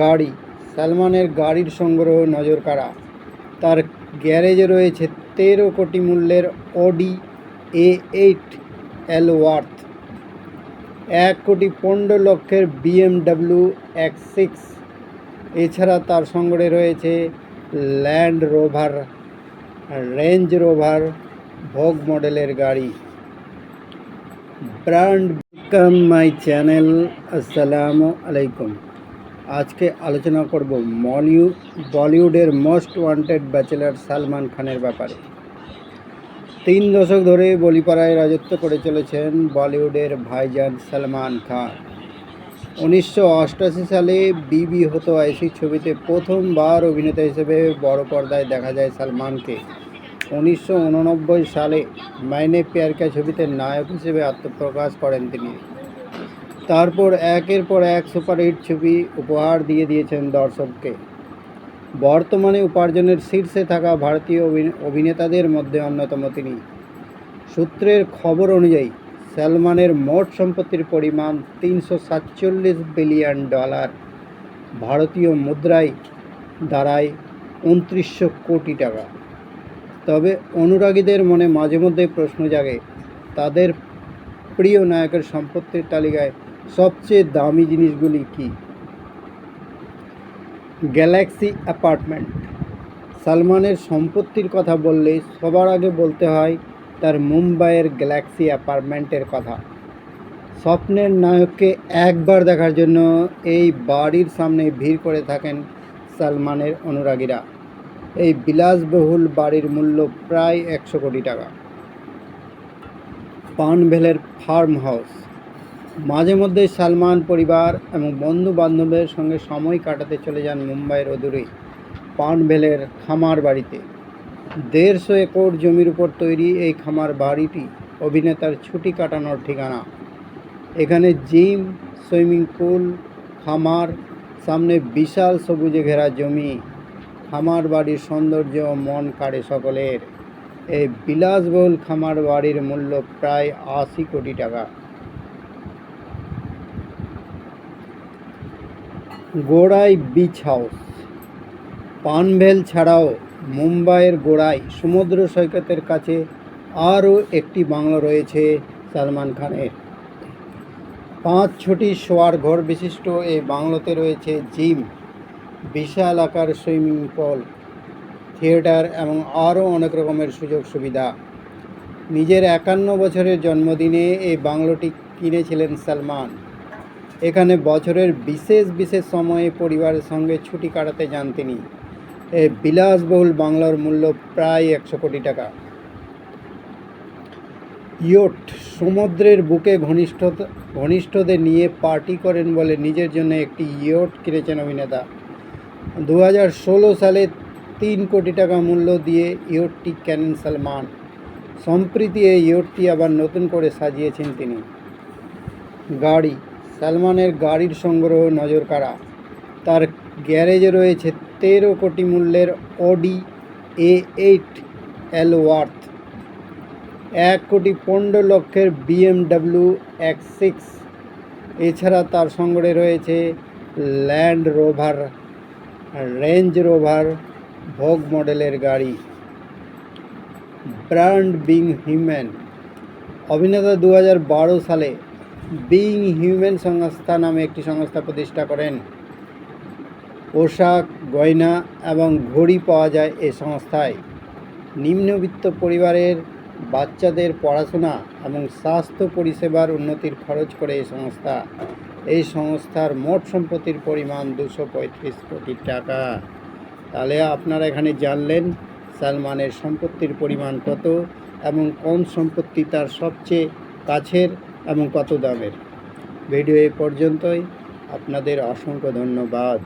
গাড়ি সালমানের গাড়ির সংগ্রহ নজরকাড়া। তার গ্যারেজে রয়েছে 13 কোটি মূল্যের অডি A8 এলওয়ার্থ, 1,15,00,000 BMW X6। এছাড়া তার সংগ্রহে রয়েছে ল্যান্ড রোভার, রেঞ্জ রোভার, ভোগ মডেলের গাড়ি। ব্র্যান্ড ওয়েলকাম মাই চ্যানেল, আসসালামু আলাইকুম। আজকে আলোচনা করব বলিউডের মোস্ট ওয়ান্টেড ব্যাচেলর সালমান খানের ব্যাপারে। 3 দশক ধরে বলিপাড়ায় রাজত্ব করে চলেছেন বলিউডের ভাইজান সালমান খান। 1988 সালে বিবি হতো আইসি ছবিতে প্রথমবার অভিনেতা হিসেবে বড় পর্দায় দেখা যায় সালমানকে। 1989 সালে মাইনে প্যার কা ছবিতে নায়ক হিসেবে আত্মপ্রকাশ করেন তিনি। তারপর একের পর এক সুপারহিট ছবি উপহার দিয়ে দিয়েছেন দর্শককে। বর্তমানে উপার্জনের শীর্ষে থাকা ভারতীয় অভিনেতাদের মধ্যে অন্যতম তিনি। সূত্রের খবর অনুযায়ী সালমানের মোট সম্পত্তির পরিমাণ $347 বিলিয়ন, ভারতীয় মুদ্রায় দাঁড়ায় 2900 কোটি টাকা। তবে অনুরাগীদের মনে মাঝে মধ্যে প্রশ্ন জাগে, তাদের প্রিয় নায়কের সম্পত্তির তালিকায় সবচেয়ে দামি জিনিসগুলি কী? Galaxy apartment. সালমানের সম্পত্তির কথা বললে সবার আগে বলতে হয় তার মুম্বাইয়ের গ্যালাক্সি অ্যাপার্টমেন্টের কথা। স্বপ্নের নায়ককে একবার দেখার জন্য এই বাড়ির সামনে ভিড় করে থাকেন সালমানের অনুরাগীরা। এই বিলাসবহুল বাড়ির মূল্য প্রায় 100 কোটি টাকা। পানভেলের ফার্ম হাউস। মাঝে মধ্যে সালমান পরিবার এবং বন্ধু বান্ধবের সঙ্গে সময় কাটাতে চলে যান মুম্বাইয়ের অদূরে পানভেলের খামার বাড়িতে। 150 একর জমির উপর তৈরি এই খামার বাড়িটি অভিনেতার ছুটি কাটানোর ঠিকানা। এখানে জিম, সুইমিং পুল, খামার, সামনে বিশাল সবুজে ঘেরা জমি। খামার বাড়ির সৌন্দর্য মন কাড়ে সকলের। এই বিলাসবহুল খামার বাড়ির মূল্য প্রায় 80 কোটি টাকা। গোড়াই বিচ হাউস। পানভেল ছাড়াও মুম্বাইয়ের গোড়াই সমুদ্র সৈকতের কাছে আরও একটি বাংলো রয়েছে সালমান খানের। 5-6টি শোয়ার ঘর বিশিষ্ট এই বাংলোতে রয়েছে জিম, বিশাল আকার সুইমিং পুল, থিয়েটার এবং আরও অনেক রকমের সুযোগ সুবিধা। নিজের 51 বছরের জন্মদিনে এই বাংলোটি কিনেছিলেন সালমান। এখানে বছরের বিশেষ বিশেষ সময়ে পরিবারের সঙ্গে ছুটি কাটাতে যান তিনি। এই বিলাসবহুল বাংলার মূল্য প্রায় 100 কোটি টাকা। ইয়ট। সমুদ্রের বুকে ঘনিষ্ঠদের নিয়ে পার্টি করেন বলে নিজের জন্য একটি ইয়ট কিনেছেন অভিনেতা। 2016 সালে 3 কোটি টাকা মূল্য দিয়ে ইয়টটি কেনেন সালমান। সম্প্রতি এই ইয়টটি আবার নতুন করে সাজিয়েছেন তিনি। গাড়ি সালমানের গাড়ির সংগ্রহ নজরকাড়া। তার গ্যারেজে রয়েছে 13 কোটি মূল্যের অডি A8 এলওয়ার্থ, 1,15,00,000 BMW X6। এছাড়া তার সংগ্রহে রয়েছে ল্যান্ড রোভার, রেঞ্জ রোভার, ভোগ মডেলের গাড়ি। Brand being human. অভিনেতা 2012 সালে বিং হিউম্যান সংস্থা নামে একটি সংস্থা প্রতিষ্ঠা করেন। পোশাক, গয়না এবং ঘড়ি পাওয়া যায় এই সংস্থায়। নিম্নবিত্ত পরিবারের বাচ্চাদের পড়াশোনা এবং স্বাস্থ্য পরিষেবার উন্নতির খরচ করে এই সংস্থা। এই সংস্থার মোট সম্পত্তির পরিমাণ 235 কোটি টাকা। তাহলে আপনারা এখানে জানলেন সালমানের সম্পত্তির পরিমাণ কত এবং কোন সম্পত্তি তার সবচেয়ে কাছের এবং কত দামের। ভিডিও এই পর্যন্তই। আপনাদের অসংখ্য ধন্যবাদ।